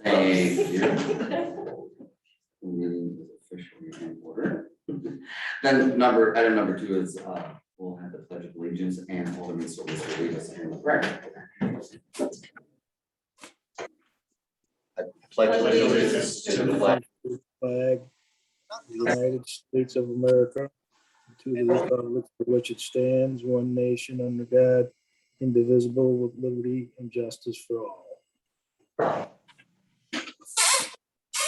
Thank you. Meeting is officially in order. Then item number 2 is we'll have the Pledge of Allegiance and Alderman Service will lead us in the prayer. I pledge allegiance to the flag Flag of the United States of America, to the republic for which it stands, one nation under God, indivisible, with liberty and justice for all.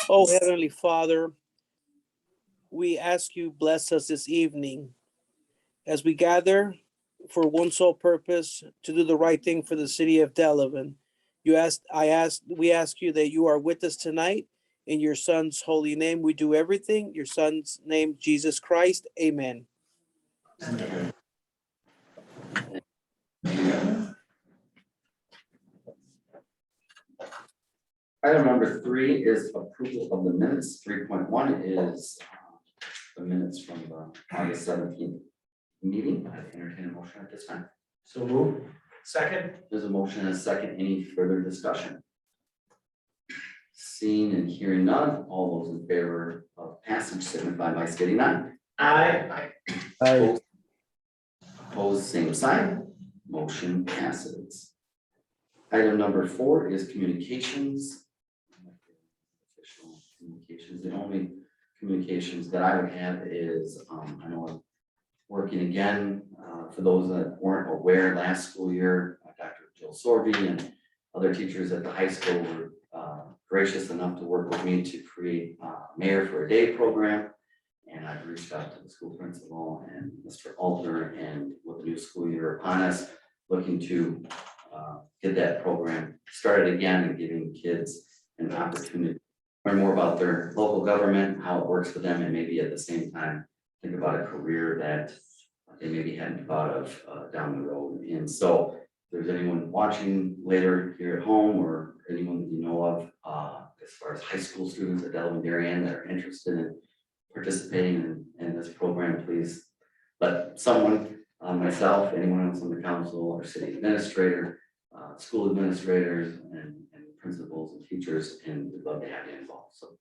Oh, Heavenly Father, we ask you bless us this evening as we gather for one sole purpose, to do the right thing for the city of Delavan. We ask you that you are with us tonight. In your son's holy name, we do everything. Your son's name, Jesus Christ. Amen. Item number 3 is approval of the minutes. 3.1 is the minutes from the August 17th meeting. I entertain a motion at this time. So move. Second. There's a motion and a second. Any further discussion? Seeing and hearing none, all those in favor of passage signify by stating aye. Aye. Aye. Opposed, same sign. Motion passes. Item number 4 is communications. Official communications. The only communications that I would have is, I know I'm working again, for those that weren't aware, last school year, Dr. Jill Sorby and other teachers at the high school were gracious enough to work with me to create Mayor for a Day program. And I've reached out to the school principal and Mr. Alter, and with the new school year upon us, looking to get that program started again and giving kids an opportunity to learn more about their local government, how it works for them, and maybe at the same time think about a career that they maybe hadn't thought of down the road. And so if there's anyone watching later here at home, or anyone that you know of, as far as high school students at Delavan Darien that are interested in participating in this program, please let someone, myself, anyone else on the council, or city administrator, school administrators, and principals and teachers, and we'd love to have you involved. So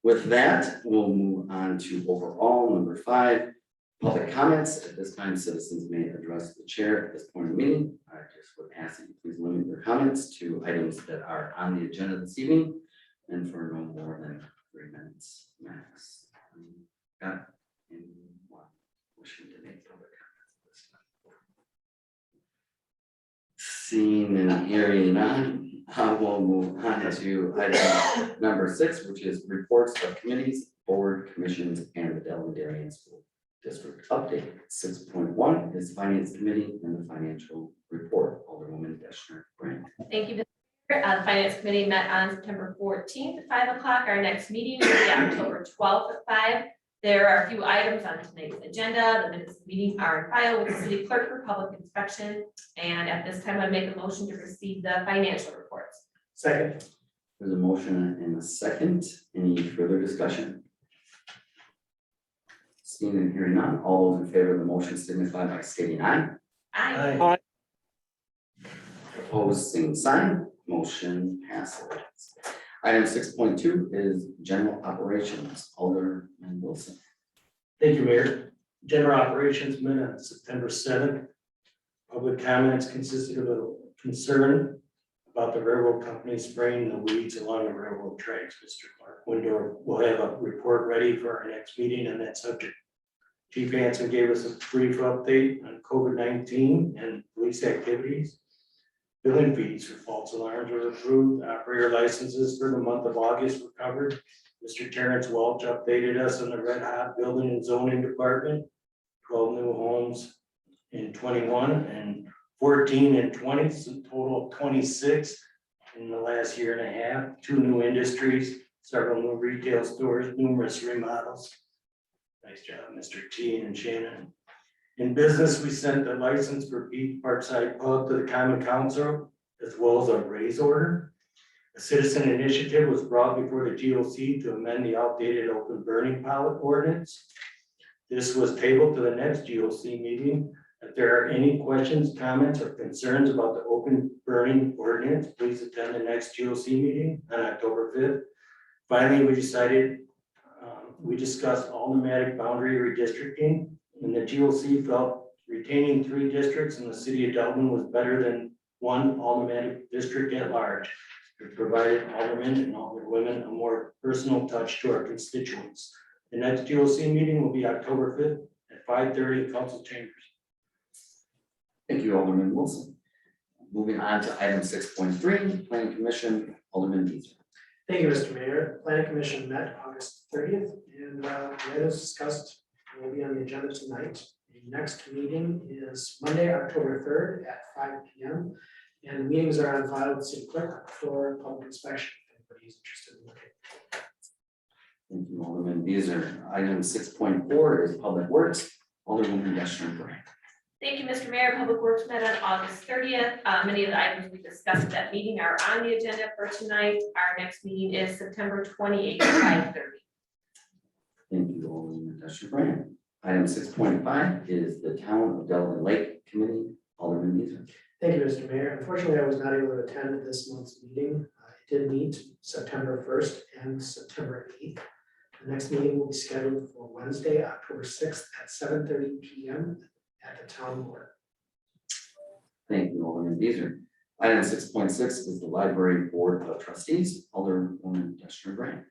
with that, we'll move on to overall number 5, public comments. At this time, citizens may address the chair at this point of the meeting. I just would ask that you please limit your comments to items that are on the agenda this evening, and for no more than 3 minutes max. Got anyone wishing to make public comments this time? Seeing and hearing none, we'll move on to item number 6, which is reports of committees, board, commissions, and the Delavan Darien School District update. 6.1 is Finance Committee and the financial report. Alderwoman Deschner Brand. Thank you, Mr. Chair. The Finance Committee met on September 14th at 5 o'clock. Our next meeting will be October 12th at 5. There are a few items on tonight's agenda. The minutes of the meeting are in file with the city clerk for public inspection. And at this time, I make a motion to receive the financial reports. Second. There's a motion and a second. Any further discussion? Seeing and hearing none, all those in favor of the motion signify by stating aye. Aye. Opposed, same sign. Motion passes. Item 6.2 is general operations. Alderman Wilson. Thank you, Mayor. General operations met on September 7th. Public comments consisted of a concern about the railroad company spraying the weeds along the railroad tracks. Mr. Clark Windor will have a report ready for our next meeting on that subject. Chief Hansen gave us a brief update on COVID-19 and police activities. Billing fees for false alarms were approved. Operator licenses for the month of August were covered. Mr. Terrence Welch updated us on the red hot building and zoning department. 12 new homes in 21 and 14 in 20, so total of 26 in the last year and a half. 2 new industries, several new retail stores, numerous remodels. Nice job, Mr. T and Shannon. In business, we sent the license for Beach Parkside Pub to the Common Council, as well as a raise order. A citizen initiative was brought before the GOC to amend the outdated open burning pilot ordinance. This was tabled to the next GOC meeting If there are any questions, comments, or concerns about the open burning ordinance, please attend the next GOC meeting on October 5th. Finally, we discussed automatic boundary redistricting, and the GOC felt retaining 3 districts in the city of Delavan was better than 1 automatic district at large. It provided aldermen and alderwomen a more personal touch to our constituents. The next GOC meeting will be October 5th at 5:30 in council chambers. Thank you, Alderman Wilson. Moving on to item 6.3, Planning Commission, Alderman Beazer. Thank you, Mr. Mayor. The Planning Commission met August 30th, and the items discussed will be on the agenda tonight. The next meeting is Monday, October 3rd at 5 p.m. And the meetings are on file with City Clerk for public inspection, if anybody is interested in looking. Thank you, Alderman Beazer. Item 6.4 is Public Works, Alderwoman Deshner. Thank you, Mr. Mayor. Public Works met on August 30th. Many of the items we discussed at that meeting are on the agenda for tonight. Our next meeting is September 28th at 5:30. Thank you, Alderman Deshner. Item 6.5 is the Town of Delavan Lake Committee, Alderman Beazer. Thank you, Mr. Mayor. Unfortunately, I was not able to attend this month's meeting. It did meet September 1st and September 8th. The next meeting will be scheduled for Wednesday, October 6th at 7:30 p.m. at the town board. Thank you, Alderman Beazer. Item 6.6 is the Library Board of Trustees, Alderwoman Deshner.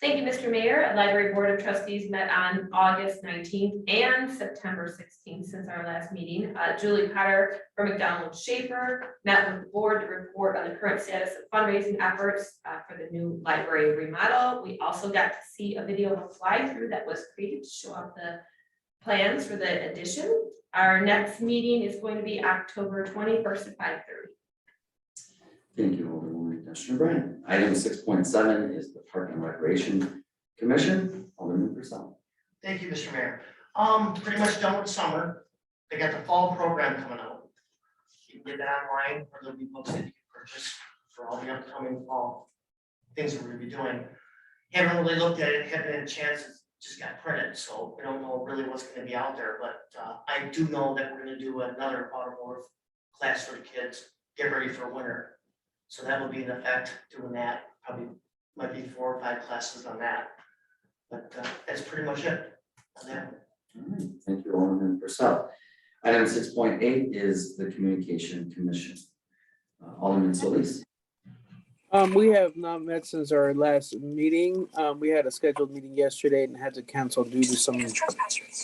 Thank you, Mr. Mayor. A Library Board of Trustees met on August 19th and September 16th since our last meeting. Julie Potter from McDonald Schaefer met with the board to report on the current status of fundraising efforts for the new library remodel. We also got to see a video of a fly-through that was created to show off the plans for the addition. Our next meeting is going to be October 21st at 5:30. Thank you, Alderwoman Deshner. Item 6.7 is the Park and Recreation Commission, Alderman Purcell. Thank you, Mr. Mayor. Pretty much done with summer. They got the fall program coming out. You can get that online, or there'll be books that you can purchase for all the upcoming fall things that we're gonna be doing. Haven't really looked at it, haven't had a chance, it just got printed, so we don't know really what's gonna be out there, but I do know that we're gonna do another automotive class for the kids, get ready for winter. So that will be in effect doing that, probably might be 4 or 5 classes on that. But that's pretty much it on that. All right, thank you, Alderman Purcell. Item 6.8 is the Communication Commission. Alderman Solis. We have not met since our last meeting. We had a scheduled meeting yesterday and had to cancel due to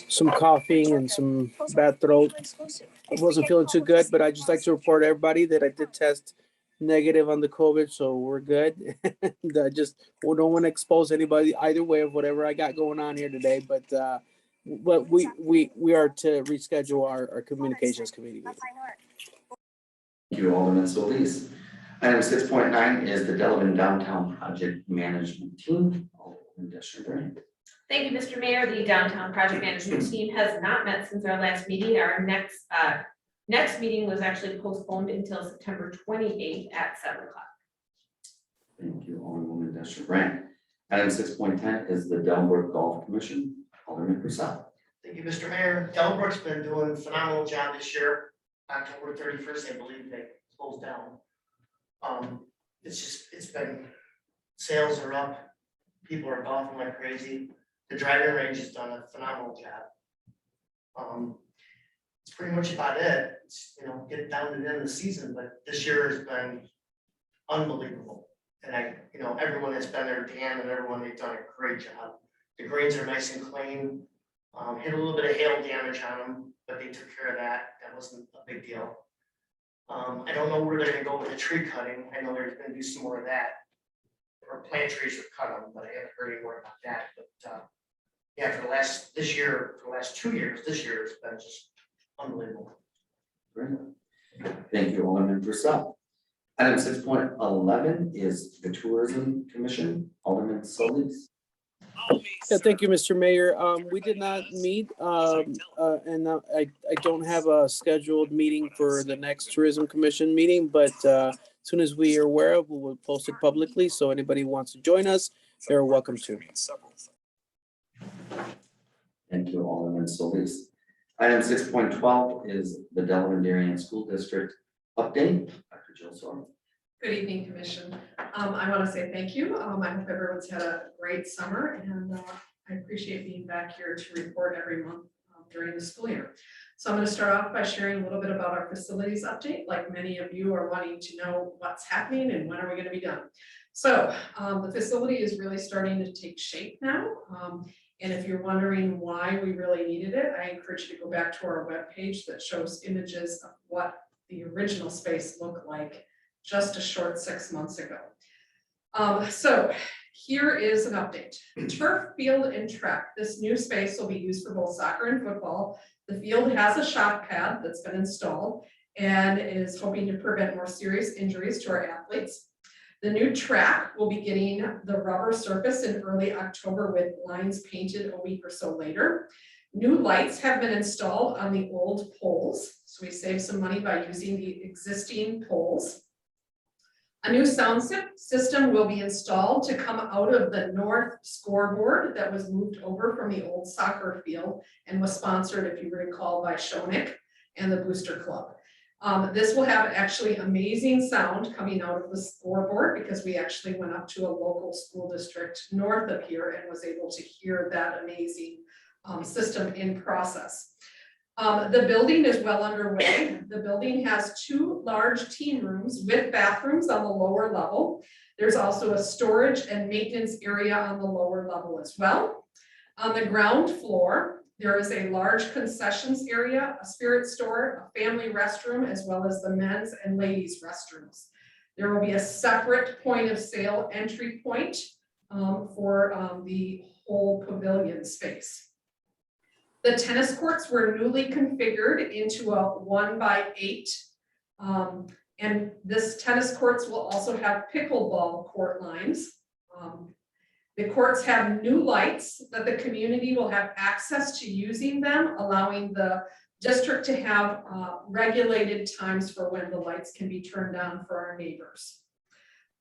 some coughing and some bad throat. I wasn't feeling too good, but I just like to report to everybody that I did test negative on the COVID, so we're good. I just don't want to expose anybody either way of whatever I got going on here today, but we are to reschedule our communications committee meeting. Thank you, Alderman Solis. Item 6.9 is the Delavan Downtown Project Management Team, Alderman Deshner. Thank you, Mr. Mayor. The Downtown Project Management Team has not met since our last meeting. Our next meeting was actually postponed until September 28th at 7 o'clock. Thank you, Alderwoman Deshner. Item 6.10 is the Delbrook Golf Commission, Alderman Purcell. Thank you, Mr. Mayor. Delbrook's been doing a phenomenal job this year. October 31st, I believe they closed down. It's been, sales are up, people are golfing like crazy. The driving range has done a phenomenal job. It's pretty much about it. It's, get down to the end of the season, but this year has been unbelievable. And everyone that's been there, Dan and everyone, they've done a great job. The greens are nice and clean. Hit a little bit of hail damage on them, but they took care of that. That wasn't a big deal. I don't know where they're gonna go with the tree cutting. I know they're gonna do some more of that. Or plant trees or cut them, but I haven't heard any more about that. But yeah, for the last 2 years, this year has been just unbelievable. Great. Thank you, Alderman Purcell. Item 6.11 is the Tourism Commission, Alderman Solis. Yeah, thank you, Mr. Mayor. We did not meet, and I don't have a scheduled meeting for the next Tourism Commission meeting, but as soon as we are aware of, we will post it publicly. So anybody who wants to join us, they're welcome to. Thank you, Alderman Solis. Item 6.12 is the Delavan Darien School District update. Dr. Jill Sorrell. Good evening, Commission. I want to say thank you. I hope everyone's had a great summer, and I appreciate being back here to report every month during the school year. So I'm going to start off by sharing a little bit about our facilities update. Like many of you are wanting to know what's happening and when are we going to be done. So the facility is really starting to take shape now. And if you're wondering why we really needed it, I encourage you to go back to our webpage that shows images of what the original space looked like just a short 6 months ago. So here is an update. Turf, field, and track. This new space will be used for both soccer and football. The field has a shock pad that's been installed and is hoping to prevent more serious injuries to our athletes. The new track will be getting the rubber surface in early October with lines painted a week or so later. New lights have been installed on the old poles, so we save some money by using the existing poles. A new sound system will be installed to come out of the north scoreboard that was moved over from the old soccer field and was sponsored, if you recall, by Shonik and the Booster Club. This will have actually amazing sound coming out of the scoreboard because we actually went up to a local school district north of here and was able to hear that amazing system in process. The building is well underway. The building has 2 large team rooms with bathrooms on the lower level. There's also a storage and maintenance area on the lower level as well. On the ground floor, there is a large concessions area, a spirit store, a family restroom, as well as the men's and ladies' restrooms. There will be a separate point of sale entry point for the whole pavilion space. The tennis courts were newly configured into a 1x8. And this tennis courts will also have pickleball court lines. The courts have new lights that the community will have access to using them, allowing the district to have regulated times for when the lights can be turned on for our neighbors.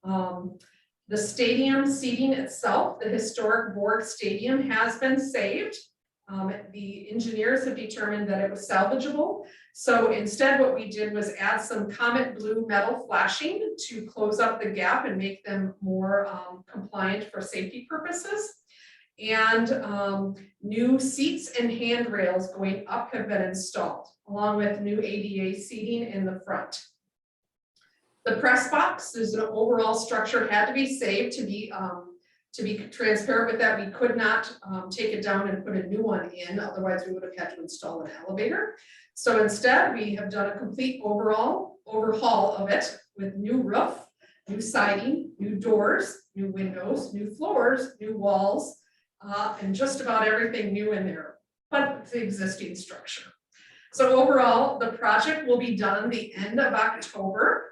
The stadium seating itself, the historic Borg Stadium, has been saved. The engineers have determined that it was salvageable. So instead what we did was add some comet blue metal flashing to close up the gap and make them more compliant for safety purposes. And new seats and handrails going up have been installed, along with new ADA seating in the front. The press box, there's an overall structure, had to be saved to be transparent with that. We could not take it down and put a new one in, otherwise we would have had to install an elevator. So instead, we have done a complete overhaul of it with new roof, new siding, new doors, new windows, new floors, new walls, and just about everything new in there, but it's the existing structure. So overall, the project will be done the end of October.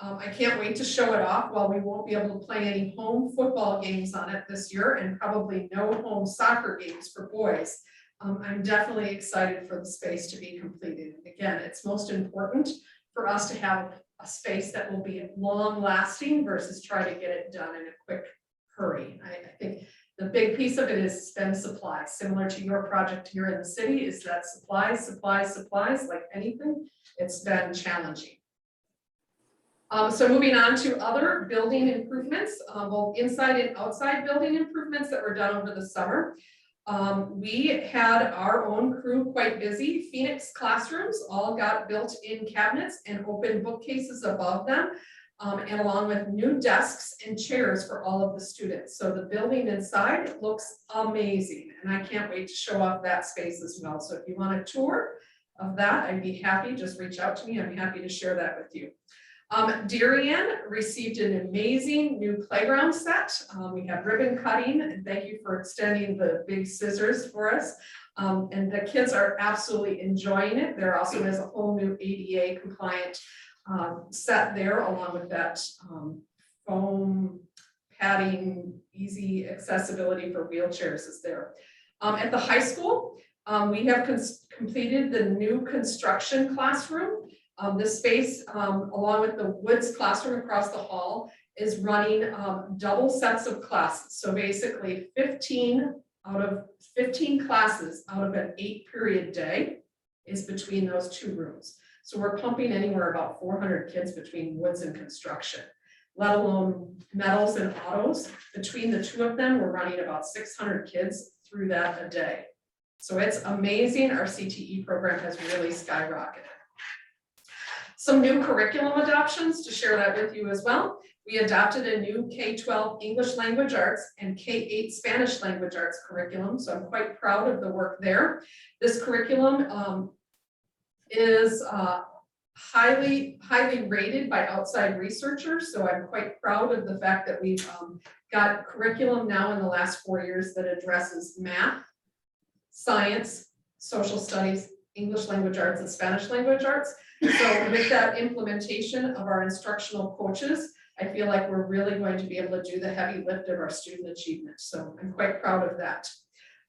I can't wait to show it off. While we won't be able to play any home football games on it this year and probably no home soccer games for boys, I'm definitely excited for the space to be completed. Again, it's most important for us to have a space that will be long lasting versus try to get it done in a quick hurry. I think the big piece of it is spend supplies, similar to your project here in the city, is that supplies, like anything, it's been challenging. So moving on to other building improvements, both inside and outside building improvements that were done over the summer. We had our own crew quite busy. Phoenix classrooms all got built-in cabinets and open bookcases above them, and along with new desks and chairs for all of the students. So the building inside looks amazing, and I can't wait to show off that space as well. So if you want a tour of that, I'd be happy. Just reach out to me. I'm happy to share that with you. Darien received an amazing new playground set. We have ribbon cutting, and thank you for extending the big scissors for us. And the kids are absolutely enjoying it. There also is a whole new ADA compliant set there, along with that foam padding, easy accessibility for wheelchairs is there. At the high school, we have completed the new construction classroom. This space, along with the Woods classroom across the hall, is running double sets of classes. So basically 15 classes out of an 8-period day. is between those two rooms. So we're pumping anywhere about 400 kids between woods and construction, let alone metals and autos. Between the two of them, we're running about 600 kids through that a day. So it's amazing. Our CTE program has really skyrocketed. Some new curriculum adoptions to share that with you as well. We adopted a new K-12 English Language Arts and K-8 Spanish Language Arts curriculum, so I'm quite proud of the work there. This curriculum is highly rated by outside researchers, so I'm quite proud of the fact that we've got curriculum now in the last 4 years that addresses math, science, social studies, English language arts, and Spanish language arts. So with that implementation of our instructional coaches, I feel like we're really going to be able to do the heavy lift of our student achievement. So I'm quite proud of that.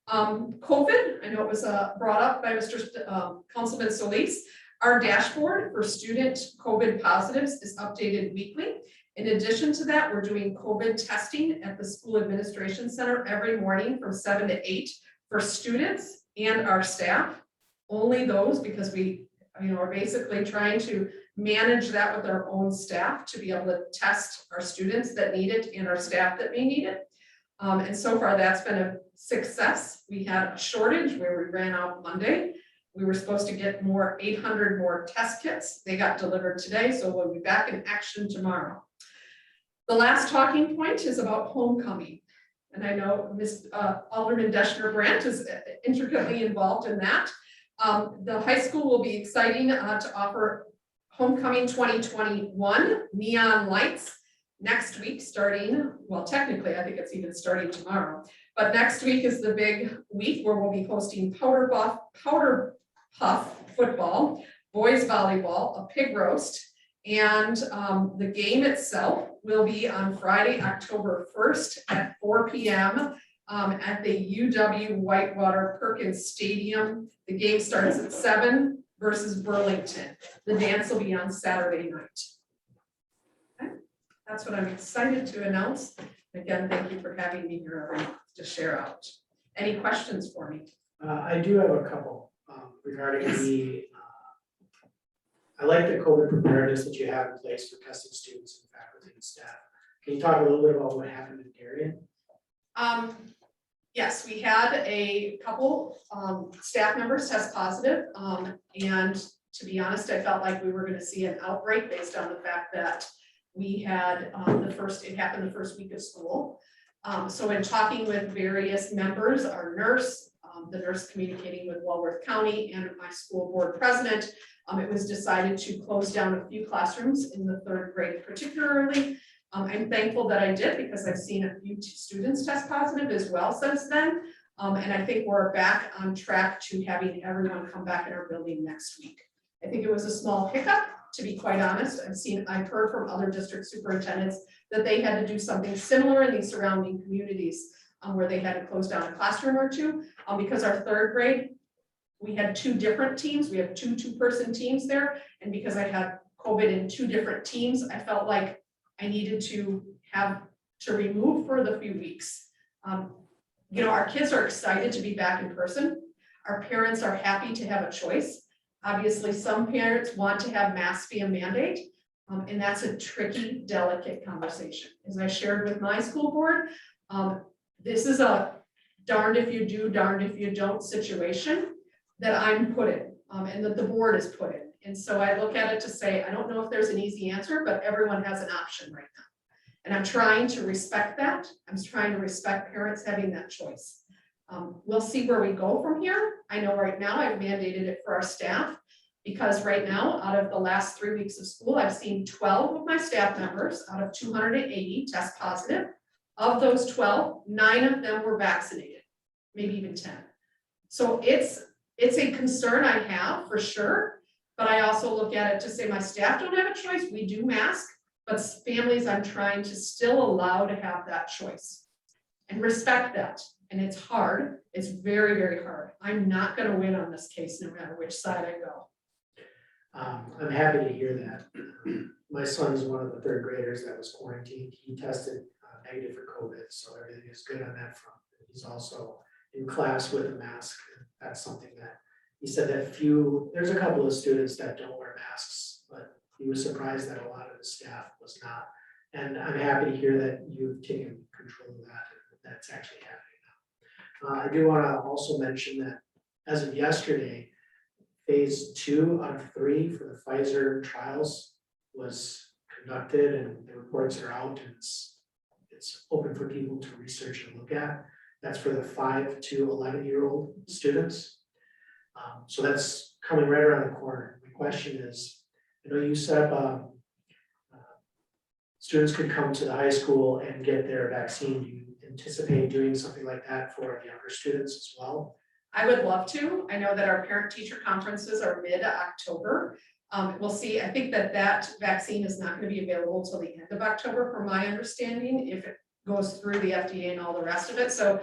COVID, I know it was brought up by Mr. Councilman Solis. Our dashboard for student COVID positives is updated weekly. In addition to that, we're doing COVID testing at the School Administration Center every morning from 7 to 8 for students and our staff. Only those, because we are basically trying to manage that with our own staff to be able to test our students that need it and our staff that may need it. And so far that's been a success. We had a shortage where we ran out Monday. We were supposed to get 800 more test kits. They got delivered today, so we'll be back in action tomorrow. The last talking point is about homecoming. And I know Alderman Deschner Brandt is intricately involved in that. The high school will be exciting to offer Homecoming 2021 neon lights next week starting, well, technically, I think it's even starting tomorrow, but next week is the big week where we'll be hosting powder puff football, boys volleyball, a pig roast, and the game itself will be on Friday, October 1st at 4 p.m. At the UW Whitewater Perkins Stadium. The game starts at 7 versus Burlington. The dance will be on Saturday night. Okay. That's what I'm excited to announce. Again, thank you for having me here every month to share out. Any questions for me? I do have a couple regarding the, I like the COVID preparedness that you have in place for testing students and faculty and staff. Can you talk a little bit about what happened in Darien? Yes, we had a couple staff members test positive, and to be honest, I felt like we were going to see an outbreak based on the fact that we had it happened the first week of school. So in talking with various members, our nurse, the nurse communicating with Walworth County and my school board president, it was decided to close down a few classrooms in the 3rd grade particularly. I'm thankful that I did because I've seen a few students test positive as well since then. And I think we're back on track to having everyone come back in our building next week. I think it was a small hiccup, to be quite honest. I've heard from other district superintendents that they had to do something similar in these surrounding communities where they had to close down a classroom or two because our 3rd grade, we had 2 different teams. We have 2 two-person teams there. And because I had COVID in 2 different teams, I felt like I needed to have to remove for the few weeks. Our kids are excited to be back in person. Our parents are happy to have a choice. Obviously, some parents want to have masks be a mandate, and that's a tricky, delicate conversation. As I shared with my school board, this is a darned if you do, darned if you don't situation that I'm put in, and that the board is put in. And so I look at it to say, I don't know if there's an easy answer, but everyone has an option right now. And I'm trying to respect that. I'm trying to respect parents having that choice. We'll see where we go from here. I know right now I've mandated it for our staff because right now, out of the last 3 weeks of school, I've seen 12 of my staff members out of 280 test positive. Of those 12, 9 of them were vaccinated, maybe even 10. So it's a concern I have for sure. But I also look at it to say my staff don't have a choice. We do mask, but families I'm trying to still allow to have that choice and respect that. And it's hard. It's very, very hard. I'm not going to win on this case no matter which side I go. I'm happy to hear that. My son's one of the 3rd graders that was quarantined. He tested negative for COVID, so everything is good on that front. He's also in class with a mask. That's something that he said that there's a couple of students that don't wear masks, but he was surprised that a lot of the staff was not. And I'm happy to hear that you've taken control of that, and that's actually happening now. I do want to also mention that as of yesterday, phase 2 out of 3 for the Pfizer trials was conducted, and the reports are out, and it's open for people to research and look at. That's for the 5 to 11-year-old students. So that's coming right around the corner. My question is, I know you said students could come to the high school and get their vaccine. Do you anticipate doing something like that for the younger students as well? I would love to. I know that our parent-teacher conferences are mid-October. We'll see. I think that vaccine is not going to be available till the end of October, from my understanding, if it goes through the FDA and all the rest of it. So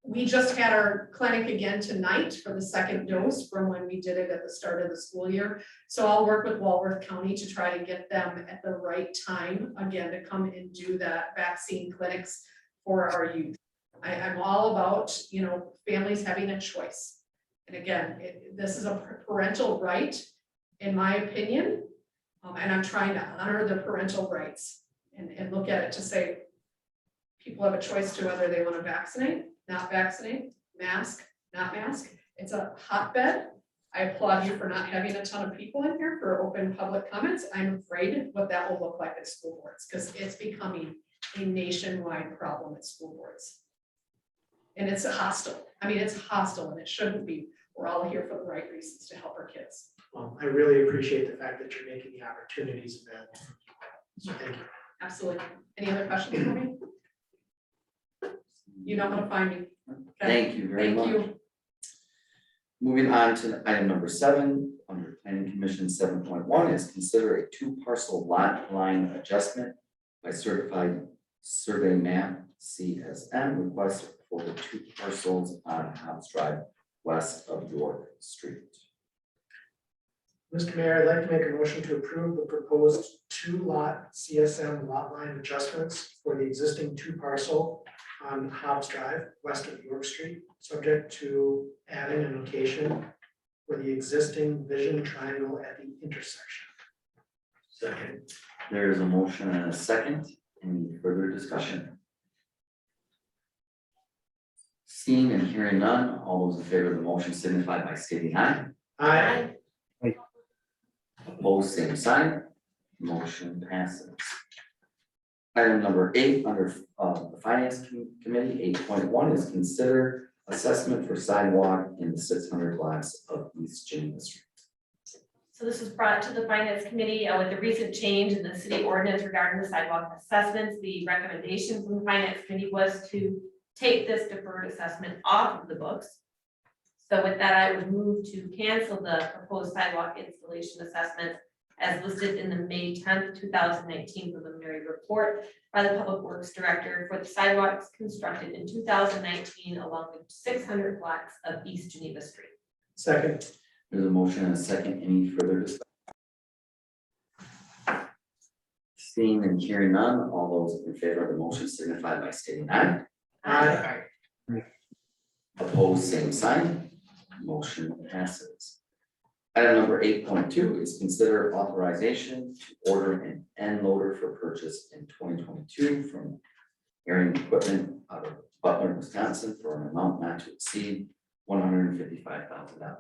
we just had our clinic again tonight for the second dose from when we did it at the start of the school year. So I'll work with Walworth County to try to get them at the right time, again, to come and do that vaccine clinics for our youth. I'm all about, families having a choice. And again, this is a parental right, in my opinion. And I'm trying to honor the parental rights and look at it to say, people have a choice to whether they want to vaccinate, not vaccinate, mask, not mask. It's a hotbed. I applaud you for not having a ton of people in here for open public comments. I'm afraid what that will look like at school boards, because it's becoming a nationwide problem at school boards. And it's hostile. I mean, it's hostile, and it shouldn't be. We're all here for the right reasons, to help our kids. Well, I really appreciate the fact that you're making the opportunities available for people. So thank you. Absolutely. Any other questions for me? You know how to find me. Okay. Thank you very much. Thank you. Moving on to item number 7, under Planning Commission 7.1 is consider a 2-parcel lot line adjustment by certified survey map CSM request for the 2 parcels on Hobbs Drive west of York Street. Mr. Mayor, I'd like to make a motion to approve the proposed 2-lot CSM lot line adjustments for the existing 2-parcel on Hobbs Drive, west of York Street, subject to adding a notation for the existing vision triangle at the intersection. Second. There is a motion and a second. Any further discussion? Seeing and hearing none, all those in favor of the motion signify by stating aye. Aye. Opposed, same sign. Motion passes. Item number 8 under the Finance Committee, 8.1 is consider assessment for sidewalk in the 600 blocks of East Geneva Street. So this was brought to the Finance Committee with the recent change in the city ordinance regarding the sidewalk assessments. The recommendation from the Finance Committee was to take this deferred assessment off of the books. So with that, I would move to cancel the proposed sidewalk installation assessment as listed in the May 10th, 2019 preliminary report by the Public Works Director for the sidewalks constructed in 2019 along the 600 blocks of East Geneva Street. Second. There's a motion and a second. Any further discussion? Seeing and hearing none, all those in favor of the motion signify by stating aye. Aye. Opposed, same sign. Motion passes. Item number 8.2 is consider authorization to order an end loader for purchase in 2022 from Aaron Equipment out of Butler, Wisconsin for an amount not to exceed $155,000.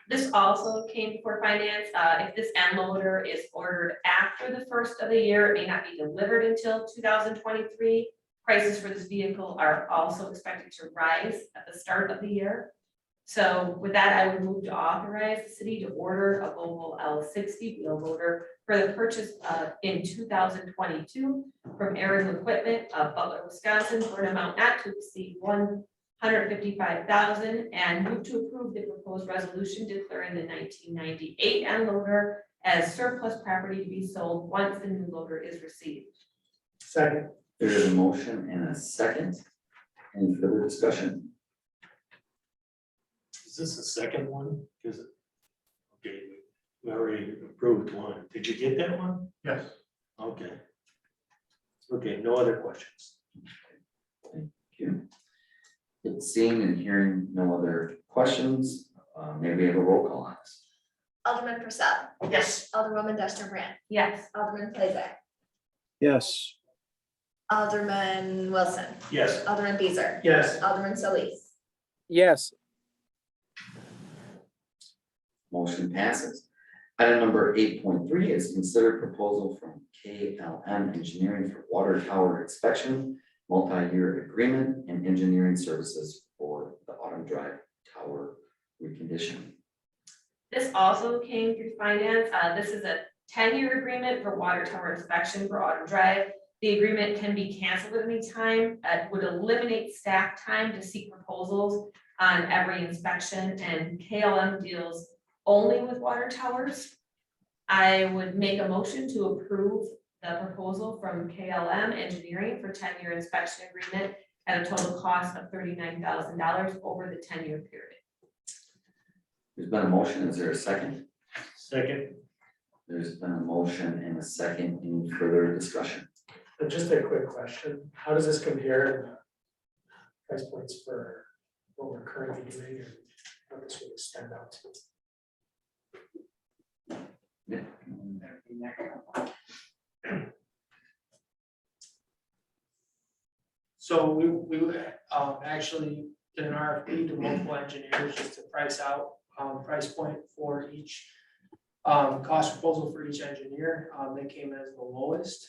This also came before finance. If this end loader is ordered after the first of the year, it may not be delivered until 2023. Prices for this vehicle are also expected to rise at the start of the year. So with that, I would move to authorize the city to order a Volvo L60 wheel loader for the purchase in 2022 from Aaron Equipment of Butler, Wisconsin for an amount not to exceed $155,000, and move to approve the proposed resolution declaring the 1998 end loader as surplus property to be sold once the new loader is received. Second. There is a motion and a second. Any further discussion? Is this the second one? Is it? Okay, we already approved one. Did you get that one? Yes. Okay. Okay, no other questions. Thank you. Seeing and hearing no other questions? Maybe we have a roll call on this. Alderman Purcell, Yes. Alderwoman Deshner Brand, Yes. Alderman Plaza, Yes. Alderman Wilson, Yes. Alderman Beezer, Yes. Alderman Solis. Yes. Motion passes. Item number 8.3 is considered proposal from KLM Engineering for water tower inspection, multi-year agreement and engineering services for the Autumn Drive Tower reconditioning. This also came through finance. This is a 10-year agreement for water tower inspection for Autumn Drive. The agreement can be canceled at any time. It would eliminate staff time to seek proposals on every inspection, and KLM deals only with water towers. I would make a motion to approve the proposal from KLM Engineering for 10-year inspection agreement at a total cost of $39,000 over the 10-year period. There's been a motion. Is there a second? Second. There's been a motion and a second. Any further discussion? Just a quick question, how does this compare price points for what we're currently doing and what this would extend out to? Yeah. So we actually did an RFP to multiple engineers just to price out, price point for each cost proposal for each engineer. They came as the lowest.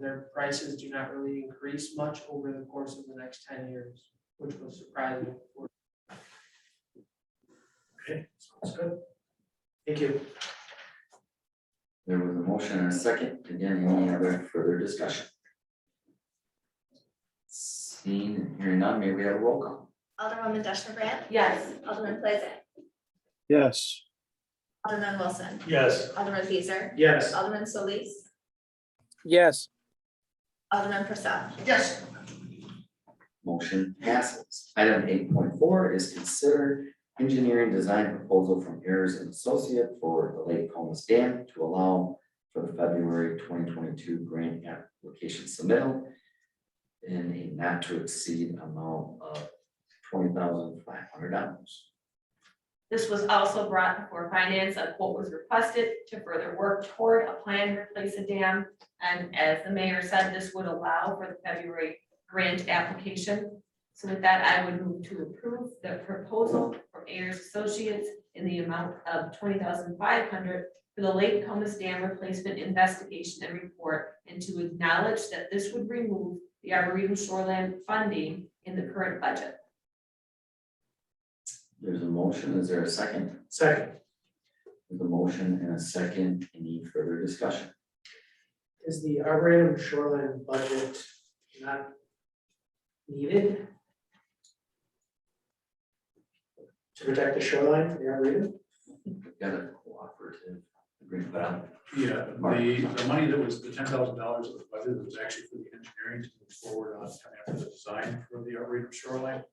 Their prices do not really increase much over the course of the next 10 years, which was surprising. Okay, sounds good. Thank you. There was a motion and a second. Again, any other further discussion? Seeing and hearing none, may we have a roll call? Alderwoman Deshner Brand, Yes. Alderman Plaza, Yes. Alderman Wilson, Yes. Alderman Beezer, Yes. Alderman Solis, Yes. Alderman Purcell. Yes. Motion passes. Item 8.4 is consider engineering design proposal from Ayers and Associate for the Lake Comus Dam to allow for the February 2022 grant application submittal in a not to exceed amount of $20,500. This was also brought before finance. A quote was requested to further work toward a plan to replace a dam. And as the mayor said, this would allow for the February grant application. So with that, I would move to approve the proposal from Ayers Associates in the amount of $20,500 for the Lake Comus Dam replacement investigation and report, and to acknowledge that this would remove the Arboretum shoreland funding in the current budget. There's a motion. Is there a second? Second, There's a motion and a second. Any further discussion? is the Arboretum shoreline budget not needed to protect the shoreline for the Arboretum? We've got a cooperative agreement, but Yeah, the money that was the $10,000 of the budget was actually for the engineering to move forward on coming up with the design for the Arboretum shoreline.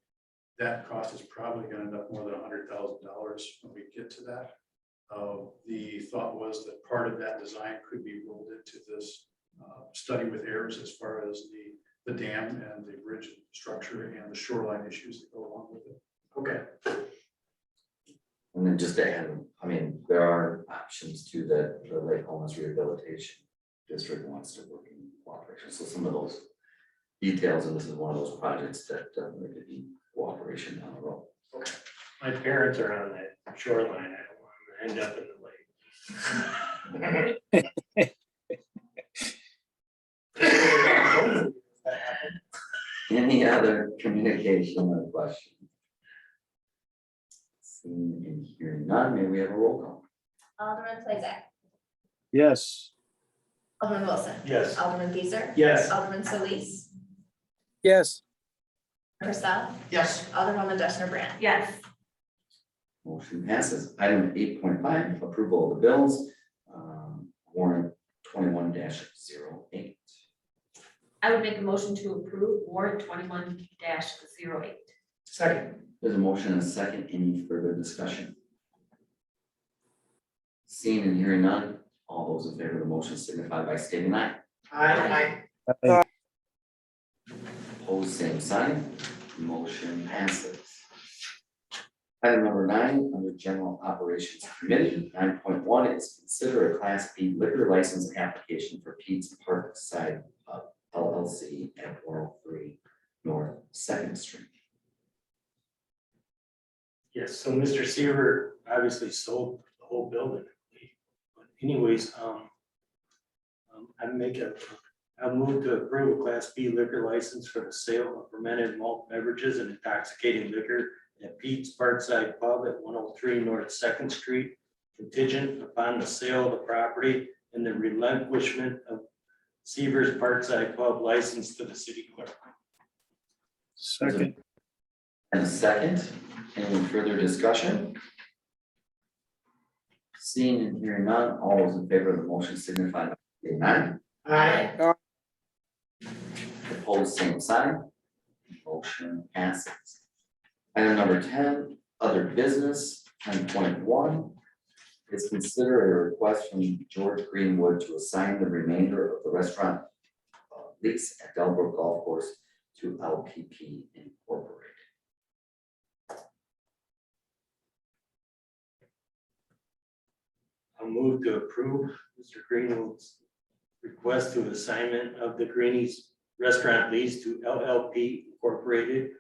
That cost is probably gonna end up more than $100,000 when we get to that. The thought was that part of that design could be rolled into this study with Ayers as far as the dam and the bridge structure and the shoreline issues that go along with it. Okay, and then just to add, I mean, there are options too that the Lake Comus Rehabilitation District wants to work in cooperation. So some of those details, and this is one of those projects that there could be cooperation down the road. My parents are on that shoreline. I don't want them to end up in the lake. Any other communication or question? Seeing and hearing none, may we have a roll call? Alderman Plaza, Yes. Alderman Wilson, Yes. Alderman Beezer, yes. Alderman Solis, Yes. Purcell, Yes. Alderwoman Deshner Brand. Yes. Motion passes. Item 8.5, approval of the bills. Warrant 21-08. I would make a motion to approve warrant 21-08. Second, There's a motion and a second. Any further discussion? Seeing and hearing none, all those in favor of the motion signify by stating aye. Aye. Aye. Opposed, same sign. Motion passes. Item number 9, under General Operations Committee, 9.1 is consider a Class B liquor license application for Pete's Parkside Pub LLC at 103 North Second Street. Yes, so Mr. Seaver obviously sold the whole building. But anyways, I'll move to approve a Class B liquor license for the sale of fermented malt beverages and intoxicating liquor at Pete's Parkside Pub at 103 North Second Street, contingent upon the sale of the property and the relinquishment of Seaver's Parkside Pub license to the city clerk. Second. And a second, any further discussion? Seeing and hearing none, all those in favor of the motion signify by saying aye. Aye. Opposed, same sign. Motion passes. Item number 10, other business, 10.1 is consider a request from George Greenwood to assign the remainder of the restaurant lease at Delbrook Golf Course to LPP Incorporated. I'll move to approve Mr. Greenwood's request to assignment of the Greenies restaurant lease to LLP Incorporated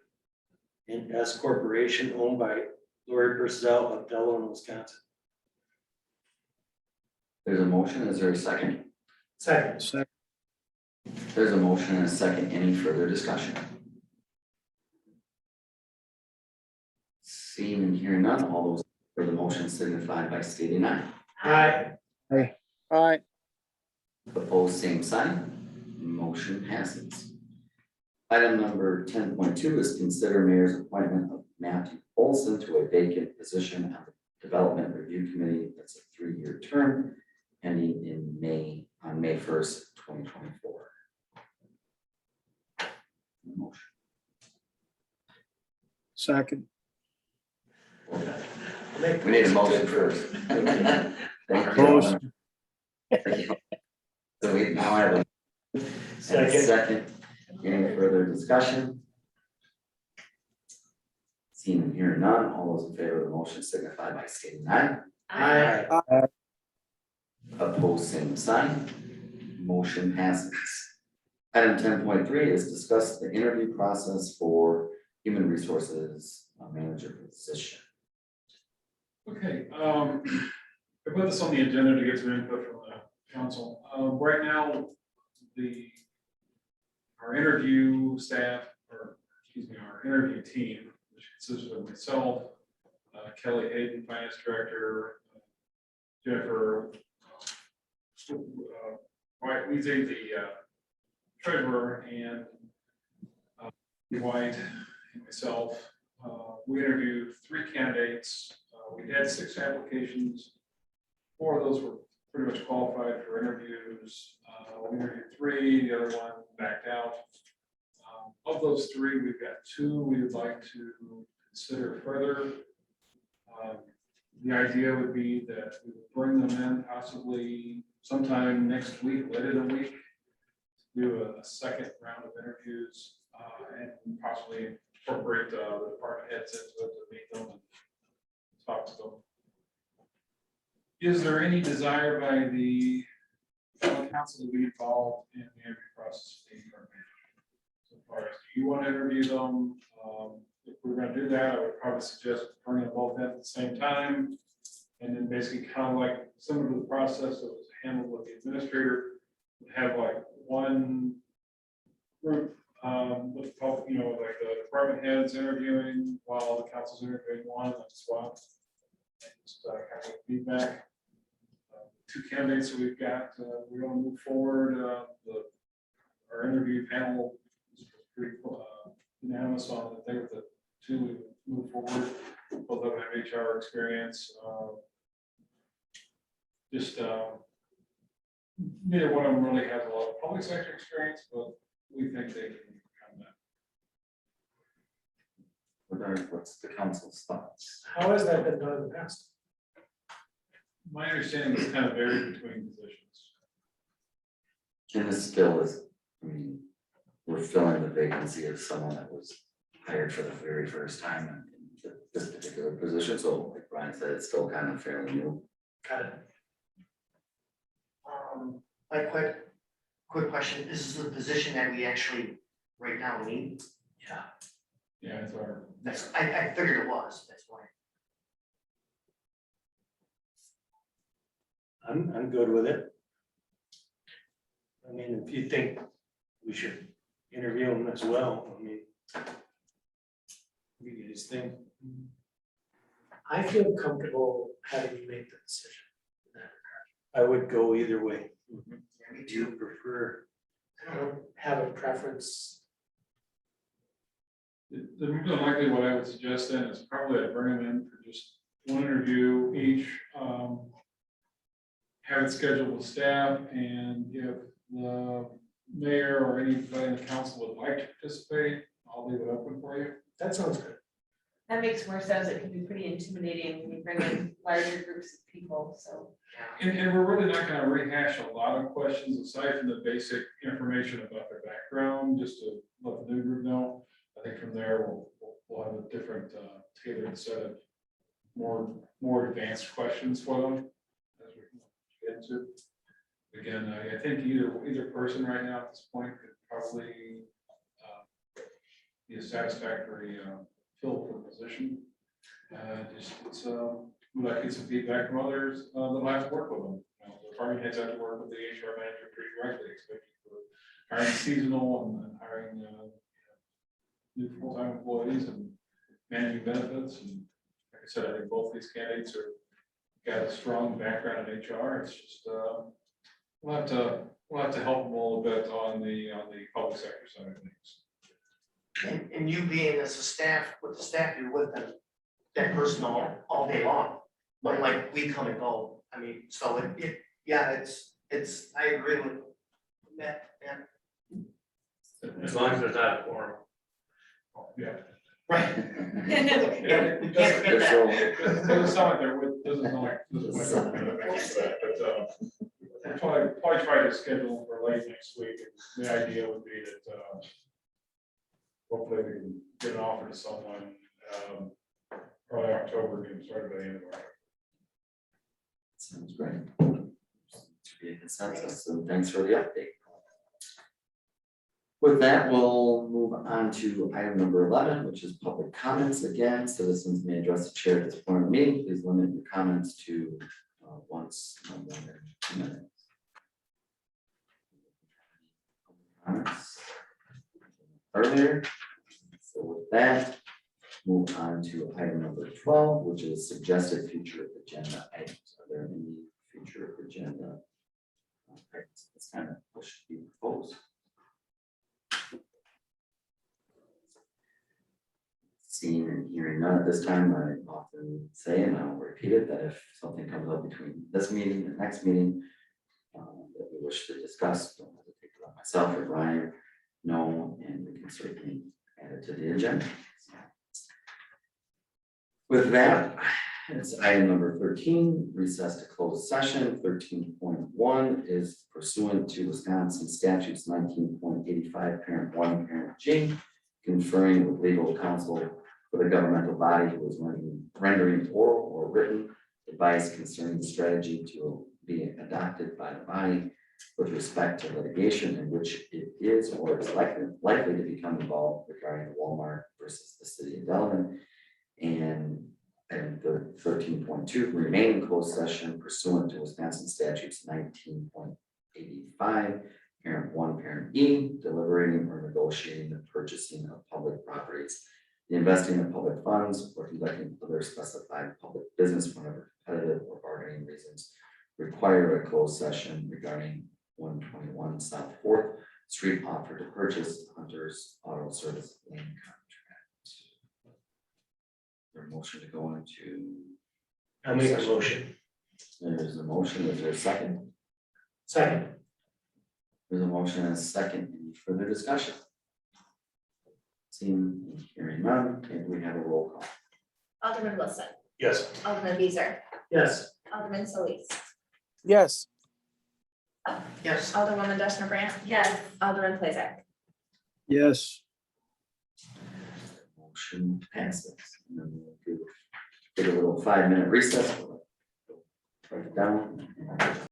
and S Corporation owned by Lori Purcell of Delavan, Wisconsin. There's a motion, is there a second? Second. Second. There's a motion and a second, any further discussion? Seeing and hearing none, all those for the motion signify by stating aye. Aye. Aye. Opposed, same sign. Motion passes. Item number 10.2 is consider mayor's appointment of Matthew Olson to a vacant position on the Development Review Committee. That's a 3-year term ending on May 1st, 2024. Motion. Second. We need a motion first. Thank you. Motion. Thank you. So we now have a second. Any further discussion? Seeing and hearing none, all those in favor of the motion signify by stating aye. Aye. Opposed, same sign. Motion passes. Item 10.3 is discuss the interview process for human resources manager position. Okay, I put this on the agenda to get some input from the council. Right now, our interview staff, or excuse me, our interview team, which consists of myself, Kelly Hayden, finance director, Jennifer White, Weezy, the treasurer, and White and myself. We interviewed 3 candidates. We had 6 applications. 4 of those were pretty much qualified for interviews. We interviewed 3, the other one backed out. Of those 3, we've got 2 we would like to consider further. The idea would be that we would bring them in possibly sometime next week, later in the week, do a second round of interviews and possibly incorporate the department heads into it to meet them and talk to them. Is there any desire by the council to be involved in the interview process of the department? So far as, do you want to interview them? If we're going to do that, I would probably suggest bringing them both in at the same time. And then basically kind of like similar to the process that was handled with the administrator, have like one group with, you know, like the department heads interviewing while the council's interviewing one, and swap. And just kind of feedback. 2 candidates that we've got, we're going to move forward. Our interview panel was pretty unanimous on that they were the 2 we would move forward. Both of them have HR experience. Neither one of them really has a lot of public sector experience, but we think they can become that. What's the council's thoughts? How has that been done in the past? My understanding is kind of varied between positions. And this still is, I mean, we're filling the vacancy of someone that was hired for the very first time this particular position, so like Brian said, it's still kind of fairly new. Got it. My quick question, this is the position that we actually right now need? Yeah, it's our. I figured it was, that's why. I'm good with it. I mean, if you think we should interview him as well, I mean. What do you guys think? I feel comfortable having you make the decision in that regard. I would go either way. Yeah, me Do you too. prefer? I don't have a preference. The more than likely, what I would suggest then is probably I'd bring them in for just one interview each. Have it scheduled with staff, and if the mayor or anybody in the council would like to participate, I'll leave it open for you. That sounds good. That makes more sense. It can be pretty intimidating when you bring in larger groups of people, so. And we're really not gonna rehash a lot of questions aside from the basic information about their background, just to let the new group know. I think from there, we'll have a different tailored set of more advanced questions for them as we get into. Again, I think either person right now at this point could probably be a satisfactory fill for the position. We'd like to get some feedback from others that will have to work with them. You know, the department heads have to work with the HR manager pretty directly, especially for hiring seasonal and hiring new full-time employees and managing benefits. And like I said, I think both these candidates got a strong background in HR. It's just we'll have to help them a little bit on the public sector side of things. And you being as a staff, with the staff, you're with them, that person all day long. But like we come and go, I mean, so it's, I agree with Matt, yeah. As long as there's not a quorum. Yeah. Right. Yeah, we can't forget There's that. no- It doesn't sound like doesn't sound like. But probably try to schedule for late next week. And the idea would be that hopefully we can get an offer to someone early October, get them started by the end of October. Sounds great. Should be a consensus, so thanks for the update. With that, we'll move on to item number 11, which is public comments. Again, citizens may address the chair at this point of the meeting. Please limit your comments to once, no more than 2 minutes. Comments earlier. So with that, move on to item number 12, which is suggested future agenda items. Are there any future agenda items that's kind of pushed to be proposed? Seeing and hearing none at this time, I often say, and I'll repeat it, that if something comes up between this meeting and the next meeting that we wish to discuss, don't hesitate to let myself or Brian know, and we can certainly add it to the agenda. With that, it's item number 13, recess to closed session. 13.1 is pursuant to Wisconsin statutes 19.85, parent 1, parent G, conferring with legal counsel for the governmental body who is rendering oral or written advice concerning the strategy to be adopted by the body with respect to litigation in which it is or is likely to become involved regarding Walmart versus the city of Delavan. And the 13.2, remain in closed session pursuant to Wisconsin statutes 19.85, parent 1, parent E, deliberating or negotiating the purchasing of public properties, the investing of public funds, or conducting other specified public business whenever competitive or bargaining reasons require a closed session regarding 121 South 4th Street offer to purchase Hunter's Auto Service land contract. There's a motion to go into. I'll make a motion. There's a motion. Is there a second? Second. There's a motion and a second. Any further discussion? Seeing and hearing none, can we have a roll call? Alderman Wilson, Yes. Alderman Beezer, Yes. Alderman Solis, Yes. Yes. Alderwoman Dashner Brandt, Yes. Alderman Plazer. Yes. Motion passes. And then we'll take a little 5-minute recess. Write it down.